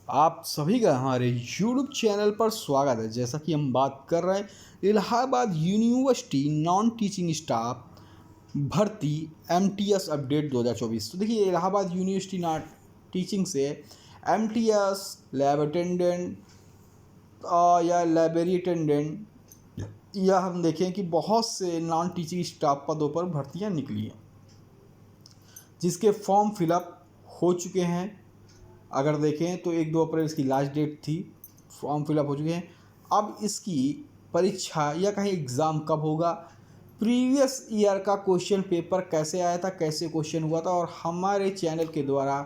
आप सभी का हमारे YouTube चैनल पर स्वागत है। जैसा कि हम बात कर रहे हैं Allahabad university non teaching staff भर्ती MTS अपडेट 2024। तो देखिए इलाहाबाद यूनिवर्सिटी नॉन टीचिंग से MTS लैब अटेंडेंट या लाइब्रेरी अटेंडेंट या हम देखें कि बहुत से नॉन टीचिंग स्टाफ पदों पर भर्तियां निकली हैं, जिसके फॉर्म फिलअप हो चुके हैं। अगर देखें तो 1-2 अप्रैल इसकी लास्ट डेट थी, फॉर्म फिलअप हो चुके हैं। अब इसकी परीक्षा या कहीं एग्ज़ाम कब होगा, प्रीवियस ईयर का क्वेश्चन पेपर कैसे आया था, कैसे क्वेश्चन हुआ था और हमारे चैनल के द्वारा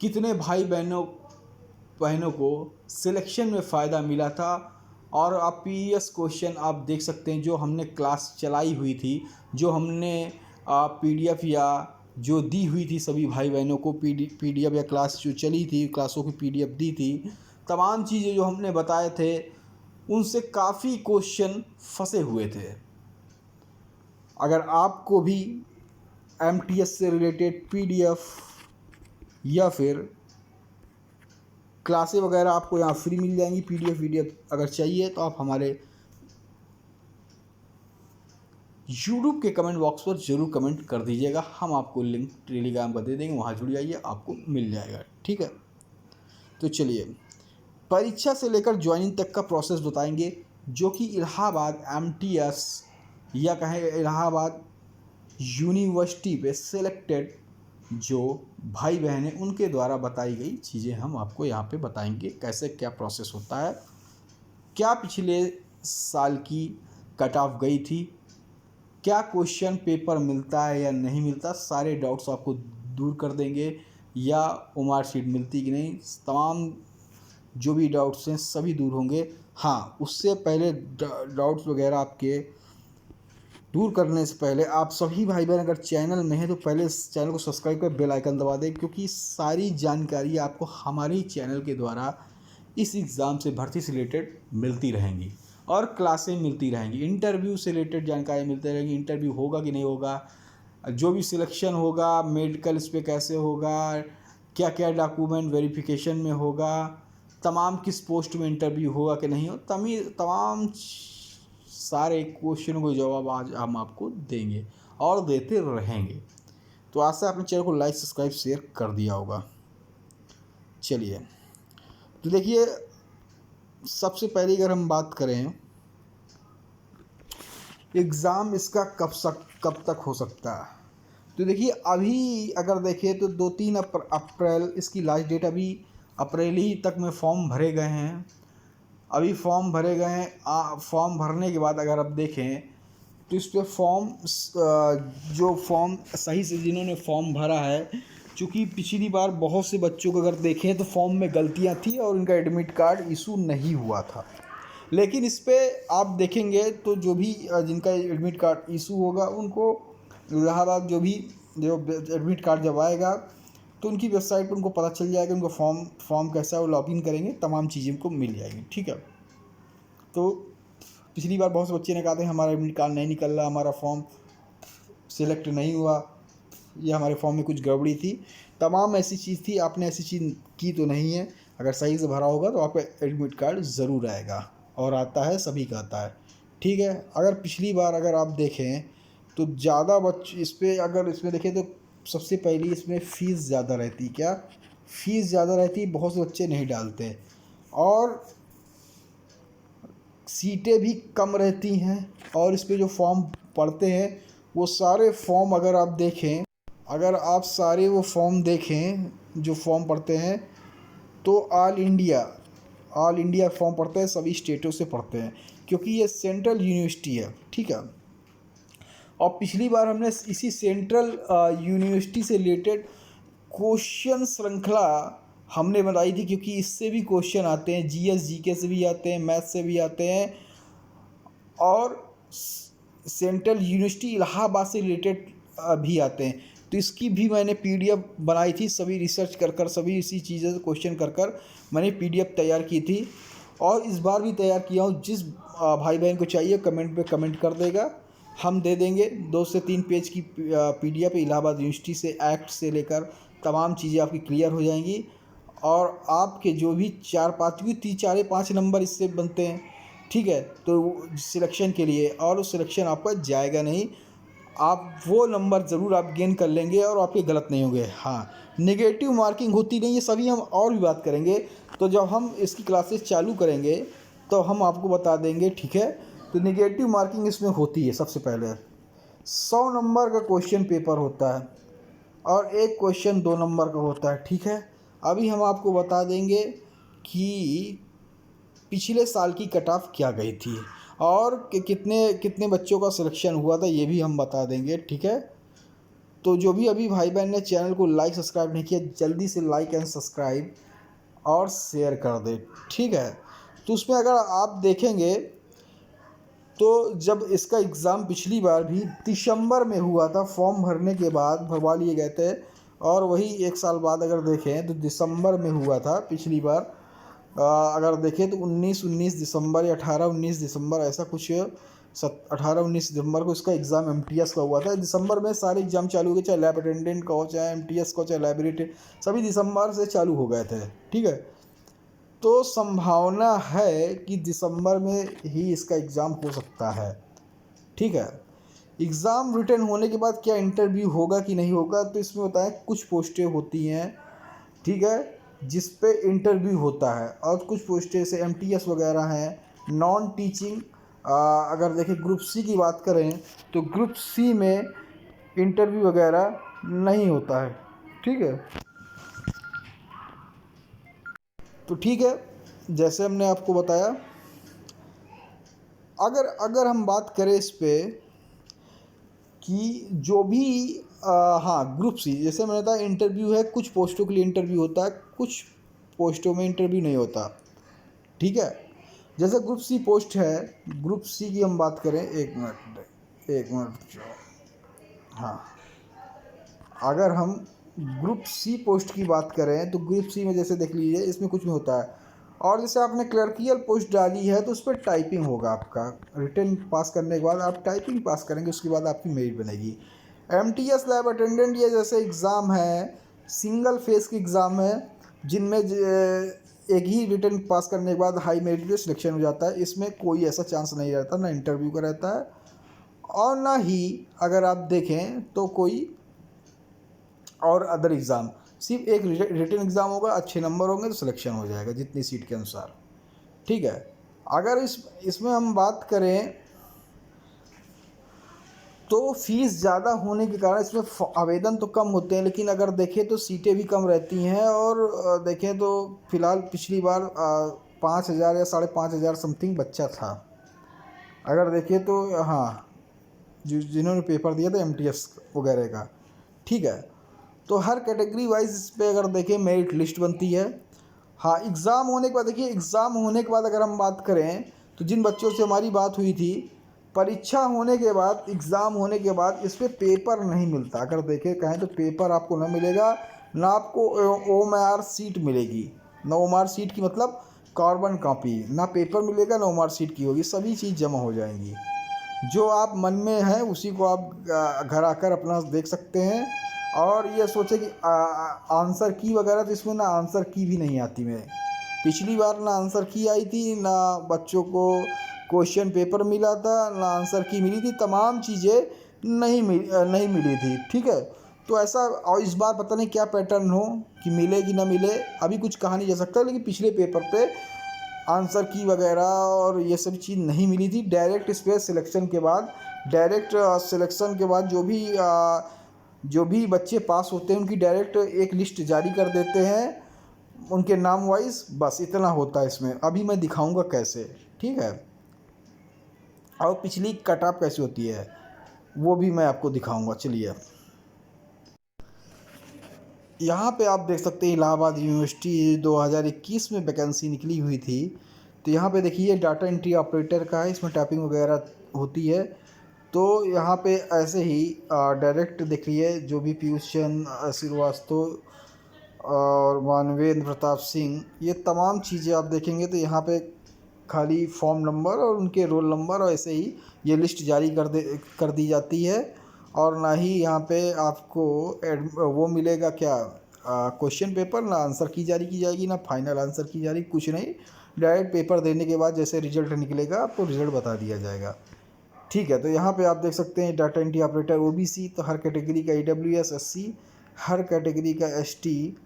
कितने भाई बहनों को सिलेक्शन में फ़ायदा मिला था, और आप प्रीवियस क्वेश्चन आप देख सकते हैं जो हमने क्लास चलाई हुई थी, जो हमने PDF या जो दी हुई थी सभी भाई बहनों को PDF या क्लास जो चली थी क्लासों की PDF दी थी। तमाम चीज़ें जो हमने बताए थे उनसे काफ़ी क्वेश्चन फंसे हुए थे। अगर आपको भी MTS से रिलेटेड PDF या फिर क्लासें वगैरह आपको यहाँ फ्री मिल जाएंगी, PDF अगर चाहिए तो आप हमारे यूट्यूब के कमेंट बॉक्स पर ज़रूर कमेंट कर दीजिएगा। हम आपको लिंक टेलीग्राम का दे देंगे, वहाँ जुड़ जाइए, आपको मिल जाएगा। ठीक है, तो चलिए परीक्षा से लेकर ज्वाइनिंग तक का प्रोसेस बताएंगे, जो कि इलाहाबाद MTS या कहें इलाहाबाद यूनिवर्सिटी पे सिलेक्टेड जो भाई बहन हैं उनके द्वारा बताई गई चीज़ें हम आपको यहाँ पे बताएंगे। कैसे क्या प्रोसेस होता है, क्या पिछले साल की कट ऑफ गई थी, क्या क्वेश्चन पेपर मिलता है या नहीं मिलता, सारे डाउट्स आपको दूर कर देंगे। या OMR शीट मिलती कि नहीं, तमाम जो भी डाउट्स हैं सभी दूर होंगे। हाँ, उससे पहले डाउट्स वगैरह आपके दूर करने से पहले आप सभी भाई बहन अगर चैनल में हैं तो पहले इस चैनल को सब्सक्राइब कर बेल आइकन दबा दें, क्योंकि सारी जानकारी आपको हमारे ही चैनल के द्वारा इस एग्ज़ाम से भर्ती से रिलेटेड मिलती रहेंगी और क्लासें मिलती रहेंगी। इंटरव्यू से रिलेटेड जानकारी मिलती रहेगी, इंटरव्यू होगा कि नहीं होगा, जो भी सिलेक्शन होगा मेडिकल इस पर कैसे होगा, क्या क्या डॉक्यूमेंट वेरिफिकेशन में होगा, तमाम किस पोस्ट में इंटरव्यू होगा कि नहीं हो, तमाम सारे क्वेश्चनों को जवाब आज हम आपको देंगे और देते रहेंगे। तो आज से आपने चैनल को लाइक सब्सक्राइब शेयर कर दिया होगा। चलिए तो देखिए, सबसे पहले अगर हम बात करें एग्ज़ाम इसका कब तक हो सकता है, तो देखिए अभी अगर देखें तो 2-3 अप्रैल इसकी लास्ट डेट। अभी अप्रैल ही तक में फॉर्म भरे गए हैं, अभी फॉर्म भरे गए हैं। फॉर्म भरने के बाद अगर आप देखें तो इस पर जो फॉर्म सही से जिन्होंने फॉर्म भरा है, चूँकि पिछली बार बहुत से बच्चों को अगर देखें तो फॉर्म में गलतियां थी और उनका एडमिट कार्ड इशू नहीं हुआ था। लेकिन इस पर आप देखेंगे तो जो भी जिनका एडमिट कार्ड इशू होगा उनको इलाहाबाद जो एडमिट कार्ड जब आएगा तो उनकी वेबसाइट पर उनको पता चल जाएगा, उनका फॉर्म कैसा है, वो लॉगिन करेंगे, तमाम चीज़ें उनको मिल जाएंगी। ठीक है, तो पिछली बार बहुत से बच्चे ने कहा था हमारा एडमिट कार्ड नहीं निकल रहा, हमारा फॉर्म सिलेक्ट नहीं हुआ या हमारे फॉर्म में कुछ गड़बड़ी थी, तमाम ऐसी चीज़ थी। आपने ऐसी चीज़ की तो नहीं है, अगर सही से भरा होगा तो आपका एडमिट कार्ड ज़रूर आएगा, और आता है, सभी का आता है। ठीक है, अगर पिछली बार अगर आप देखें तो ज़्यादा बच्चे इसमें देखें तो सबसे पहले इसमें फ़ीस ज़्यादा रहती। क्या फ़ीस ज़्यादा रहती, बहुत से बच्चे नहीं डालते, और सीटें भी कम रहती हैं। और इस पे जो फॉर्म पढ़ते हैं वो सारे फॉर्म अगर आप सारे वो फॉर्म देखें जो फॉर्म पढ़ते हैं तो ऑल इंडिया फॉर्म पढ़ते हैं, सभी स्टेटों से पढ़ते हैं, क्योंकि ये सेंट्रल यूनिवर्सिटी है। ठीक है, और पिछली बार हमने इसी सेंट्रल यूनिवर्सिटी से रिलेटेड क्वेश्चन श्रृंखला हमने बनाई थी, क्योंकि इससे भी क्वेश्चन आते हैं, GS GK से भी आते हैं, मैथ से भी आते हैं, और सेंट्रल यूनिवर्सिटी इलाहाबाद से रिलेटेड भी आते हैं। तो इसकी भी मैंने PDF बनाई थी, सभी रिसर्च कर सभी इसी चीज़ें से क्वेश्चन कर मैंने PDF तैयार की थी, और इस बार भी तैयार किया हूँ। जिस भाई बहन को चाहिए कमेंट पे कमेंट कर देगा, हम दे देंगे। 2 से 3 पेज की PDF इलाहाबाद यूनिवर्सिटी से एक्ट से लेकर तमाम चीज़ें आपकी क्लियर हो जाएंगी। और आपके जो भी 4-5 क्योंकि 4-5 नंबर इससे बनते हैं, ठीक है। तो सिलेक्शन के लिए, और वो सिलेक्शन आपका जाएगा नहीं, आप वो नंबर ज़रूर आप गेन कर लेंगे और आपके गलत नहीं होंगे। हाँ, नेगेटिव मार्किंग होती नहीं है, सभी हम और भी बात करेंगे। तो जब हम इसकी क्लासेस चालू करेंगे तो हम आपको बता देंगे, ठीक है। तो नेगेटिव मार्किंग इसमें होती है। सबसे पहले 100 नंबर का क्वेश्चन पेपर होता है और एक क्वेश्चन 2 नंबर का होता है, ठीक है। अभी हम आपको बता देंगे कि पिछले साल की कट ऑफ क्या गई थी और कितने कितने बच्चों का सिलेक्शन हुआ था, ये भी हम बता देंगे, ठीक है। तो जो भी अभी भाई बहन ने चैनल को लाइक सब्सक्राइब नहीं किया, जल्दी से लाइक एंड सब्सक्राइब और शेयर कर दे, ठीक है। तो उसमें अगर आप देखेंगे तो जब इसका एग्ज़ाम पिछली बार भी दिसंबर में हुआ था, फॉर्म भरने के बाद भरवा लिए गए थे, और वही 1 साल बाद अगर देखें तो दिसंबर में हुआ था पिछली बार। अगर देखें तो 19 दिसंबर या 18-19 दिसंबर ऐसा कुछ, 18-19 दिसंबर को इसका एग्ज़ाम एमटीएस का हुआ था। दिसंबर में सारे एग्ज़ाम चालू हो गए, चाहे लैब अटेंडेंट का हो, चाहे एमटीएस का हो, चाहे लाइब्रेरी, सभी दिसंबर से चालू हो गए थे, ठीक है। तो संभावना है कि दिसंबर में ही इसका एग्ज़ाम हो सकता है, ठीक है। एग्ज़ाम रिटन होने के बाद क्या इंटरव्यू होगा कि नहीं होगा, तो इसमें होता है कुछ पोस्टें होती हैं, ठीक है, जिस पे इंटरव्यू होता है, और कुछ पोस्टें जैसे एमटीएस वगैरह हैं, नॉन टीचिंग। अगर देखें ग्रुप सी की बात करें तो ग्रुप सी में इंटरव्यू वगैरह नहीं होता है, ठीक है। तो ठीक है, जैसे हमने आपको बताया, अगर अगर हम बात करें इस पे कि जो भी हाँ, ग्रुप सी जैसे मैंने बताया इंटरव्यू है, कुछ पोस्टों के लिए इंटरव्यू होता है, कुछ पोस्टों में इंटरव्यू नहीं होता, ठीक है। जैसे ग्रुप सी पोस्ट है, ग्रुप सी की हम बात करें, एक मिनट, हाँ, अगर हम ग्रुप सी पोस्ट की बात करें तो ग्रुप सी में जैसे देख लीजिए इसमें कुछ नहीं होता है। और जैसे आपने क्लर्कियल पोस्ट डाली है तो उस पर टाइपिंग होगा, आपका रिटन पास करने के बाद आप टाइपिंग पास करेंगे, उसके बाद आपकी मेरिट बनेगी। एमटीएस लैब अटेंडेंट ये जैसे एग्ज़ाम है, सिंगल फेस की एग्ज़ाम है, जिनमें एक ही रिटन पास करने के बाद हाई मेरिट पे सिलेक्शन हो जाता है। इसमें कोई ऐसा चांस नहीं रहता, ना इंटरव्यू का रहता है और ना ही अगर आप देखें तो कोई और अदर एग्ज़ाम, सिर्फ एक रिटन एग्ज़ाम होगा, अच्छे नंबर होंगे तो सिलेक्शन हो जाएगा जितनी सीट के अनुसार, ठीक है। अगर इसमें हम बात करें तो फीस ज़्यादा होने के कारण इसमें आवेदन तो कम होते हैं, लेकिन अगर देखें तो सीटें भी कम रहती हैं। और देखें तो फ़िलहाल पिछली बार 5,000 या 5,500 समथिंग बच्चा था, अगर देखें तो। हाँ, जिन्होंने पेपर दिया था एमटीएस वगैरह का, ठीक है। तो हर कैटेगरी वाइज इस पर अगर देखें मेरिट लिस्ट बनती है। हाँ, एग्ज़ाम होने के बाद देखिए, एग्ज़ाम होने के बाद अगर हम बात करें तो जिन बच्चों से हमारी बात हुई थी, परीक्षा होने के बाद, एग्ज़ाम होने के बाद इस पर पेपर नहीं मिलता। अगर देखें कहें तो पेपर आपको ना मिलेगा, ना आपको ओएमआर सीट मिलेगी। ना ओएमआर सीट की मतलब कार्बन कॉपी, ना पेपर मिलेगा, ना ओएमआर सीट की होगी, सभी चीज़ जमा हो जाएंगी। जो आप मन में है उसी को आप घर आकर अपना देख सकते हैं। और ये सोचे कि आंसर की वगैरह, तो इसमें ना आंसर की भी नहीं आती। मैं पिछली बार ना आंसर की आई थी, ना बच्चों को क्वेश्चन पेपर मिला था, ना आंसर की मिली थी, तमाम चीज़ें नहीं मिली थी, ठीक है। तो ऐसा, और इस बार पता नहीं क्या पैटर्न हो कि मिले कि ना मिले, अभी कुछ कहा नहीं जा सकता। लेकिन पिछले पेपर पे आंसर की वगैरह और ये सब चीज़ नहीं मिली थी। डायरेक्ट इस पर सिलेक्शन के बाद, डायरेक्ट सिलेक्शन के बाद जो भी बच्चे पास होते हैं उनकी डायरेक्ट एक लिस्ट जारी कर देते हैं उनके नाम वाइज, बस इतना होता है इसमें। अभी मैं दिखाऊंगा कैसे, ठीक है। और पिछली कट ऑफ कैसी होती है वो भी मैं आपको दिखाऊंगा। चलिए, यहाँ पे आप देख सकते हैं इलाहाबाद यूनिवर्सिटी 2021 में वैकेंसी निकली हुई थी। तो यहाँ पे देखिए डाटा एंट्री ऑपरेटर का है, इसमें टाइपिंग वगैरह होती है। तो यहाँ पे ऐसे ही डायरेक्ट देखिए, जो भी पीयूष चंद्र श्रीवास्तव और मानवेंद्र प्रताप सिंह, ये तमाम चीज़ें आप देखेंगे तो यहाँ पे खाली फॉर्म नंबर और उनके रोल नंबर और ऐसे ही ये लिस्ट जारी कर दी जाती है। और ना ही यहाँ पे आपको वो मिलेगा क्या, क्वेश्चन पेपर, ना आंसर की जारी की जाएगी, ना फाइनल आंसर की जारी, कुछ नहीं। डायरेक्ट पेपर देने के बाद जैसे रिजल्ट निकलेगा आपको रिजल्ट बता दिया जाएगा। ठीक है, तो यहाँ पे आप देख सकते हैं डाटा एंट्री ऑपरेटर ओबीसी, तो हर कैटेगरी का ईडब्ल्यूएस एससी, हर कैटेगरी का एसटी,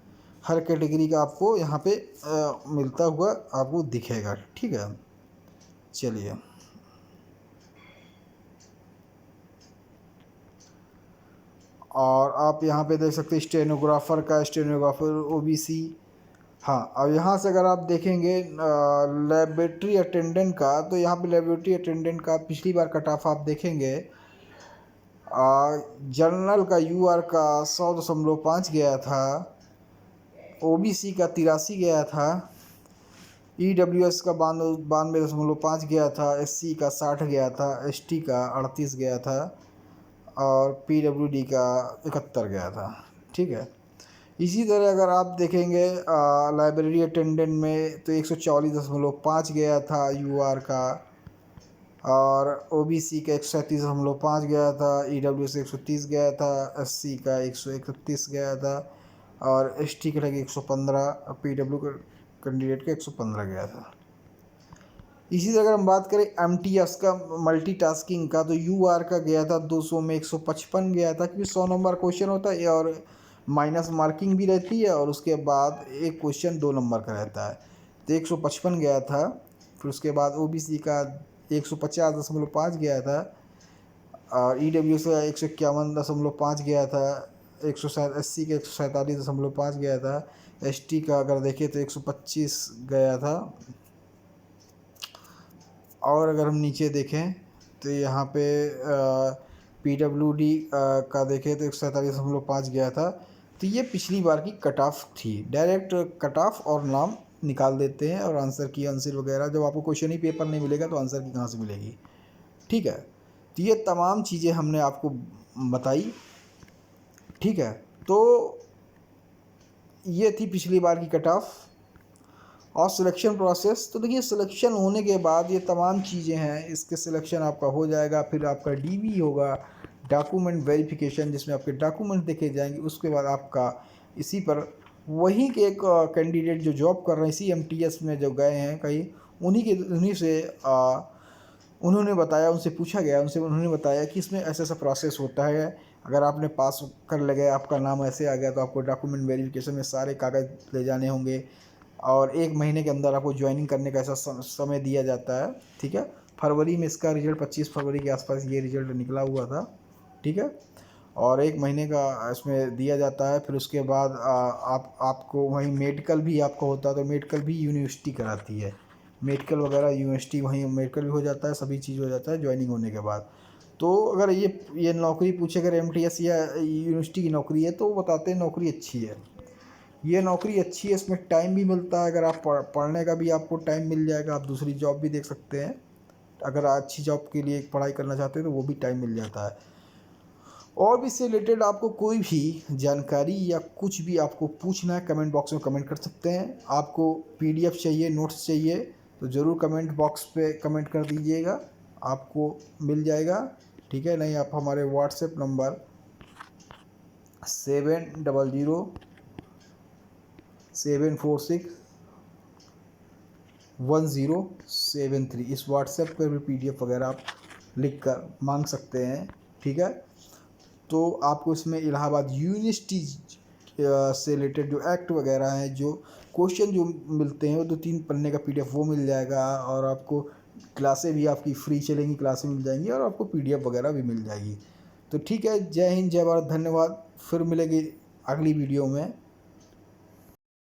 हर कैटेगरी का आपको यहाँ पे मिलता हुआ आपको दिखेगा। ठीक है, चलिए और आप यहाँ पे देख सकते हैं स्टेनोग्राफर ओबीसी। हाँ, अब यहाँ से अगर आप देखेंगे लेबोरेटरी अटेंडेंट का, तो यहाँ पे लेबोरेटरी अटेंडेंट का पिछली बार कट ऑफ आप देखेंगे, जनरल का यूआर का 100.5 गया था, ओबीसी का 83 गया था, ईडब्ल्यूएस का 92.5 गया था, एससी का 60 गया था, एसटी का 38 गया था और पीडब्ल्यूडी का 71 गया था। ठीक है, इसी तरह अगर आप देखेंगे लाइब्रेरी अटेंडेंट में तो 144.5 गया था यूआर का, और ओबीसी का 137.5 गया था, ईडब्ल्यूएस 130 गया था, एससी का 131 गया था और एसटी का 115, पीडब्ल्यू कैंडिडेट का 115 गया था। इसी तरह अगर हम बात करें एमटीएस का, मल्टीटास्किंग का, तो यूआर का गया था 200 में 155 गया था, क्योंकि 100 नंबर क्वेश्चन होता है और माइनस मार्किंग भी रहती है और उसके बाद एक क्वेश्चन 2 नंबर का रहता है, तो 155 गया था। फिर उसके बाद ओबीसी का 150.5 गया था और ईडब्ल्यूएस का 151.5 गया था, 180 का 147.5 गया था, एसटी का अगर देखें तो 125 गया था। और अगर हम नीचे देखें तो यहाँ पे पीडब्ल्यूडी का देखें तो 147.5 गया था। तो ये पिछली बार की कट ऑफ थी। डायरेक्ट कट ऑफ और नाम निकाल देते हैं और आंसर की आंसर वगैरह, जब आपको क्वेश्चन ही पेपर नहीं मिलेगा तो आंसर की कहाँ से मिलेगी। ठीक है, तो ये तमाम चीज़ें हमने आपको बताई। ठीक है, तो ये थी पिछली बार की कट ऑफ और सिलेक्शन प्रोसेस। तो देखिए, सिलेक्शन होने के बाद ये तमाम चीज़ें हैं, इसके सिलेक्शन आपका हो जाएगा, फिर आपका डीवी होगा, डॉक्यूमेंट वेरिफिकेशन, जिसमें आपके डॉक्यूमेंट देखे जाएंगे। उसके बाद आपका इसी पर वहीं के एक कैंडिडेट जो जॉब कर रहे हैं इसी एमटीएस में जो गए हैं कहीं, उन्हीं से उन्होंने बताया, उनसे पूछा गया, उन्होंने बताया कि इसमें ऐसा ऐसा प्रोसेस होता है। अगर आपने पास कर लगे, आपका नाम ऐसे आ गया, तो आपको डॉक्यूमेंट वेरिफिकेशन में सारे कागज़ ले जाने होंगे और 1 महीने के अंदर आपको ज्वाइनिंग करने का ऐसा समय दिया जाता है। ठीक है, फरवरी में इसका रिजल्ट 25 फरवरी के आसपास ये रिजल्ट निकला हुआ था। ठीक है, और 1 महीने का इसमें दिया जाता है। फिर उसके बाद आपको वहीं मेडिकल भी आपको होता है, तो मेडिकल भी यूनिवर्सिटी कराती है, मेडिकल वगैरह यूनिवर्सिटी, वहीं मेडिकल भी हो जाता है, सभी चीज़ हो जाता है ज्वाइनिंग होने के बाद। तो अगर ये नौकरी पूछे, अगर एमटीएस या यूनिवर्सिटी की नौकरी है, तो बताते हैं नौकरी अच्छी है, ये नौकरी अच्छी है, इसमें टाइम भी मिलता है। अगर आप पढ़ने का भी आपको टाइम मिल जाएगा, आप दूसरी जॉब भी देख सकते हैं। अगर अच्छी जॉब के लिए पढ़ाई करना चाहते हैं तो वो भी टाइम मिल जाता है। और भी इससे रिलेटेड आपको कोई भी जानकारी या कुछ भी आपको पूछना है, कमेंट बॉक्स में कमेंट कर सकते हैं। आपको पीडीएफ चाहिए, नोट्स चाहिए, तो ज़रूर कमेंट बॉक्स पे कमेंट कर दीजिएगा, आपको मिल जाएगा। ठीक है, नहीं आप हमारे व्हाट्सएप नंबर 7007461073 इस व्हाट्सएप पर भी पीडीएफ वगैरह आप लिख कर मांग सकते हैं। ठीक है, तो आपको इसमें इलाहाबाद यूनिवर्सिटी से रिलेटेड जो एक्ट वगैरह हैं, जो क्वेश्चन जो मिलते हैं, वो 2-3 पन्ने का पीडीएफ वो मिल जाएगा और आपको क्लासें भी आपकी फ्री चलेंगी, क्लासें मिल जाएंगी और आपको पीडीएफ वगैरह भी मिल जाएगी। तो ठीक है, जय हिंद, जय भारत, धन्यवाद। फिर मिलेंगे अगली वीडियो में।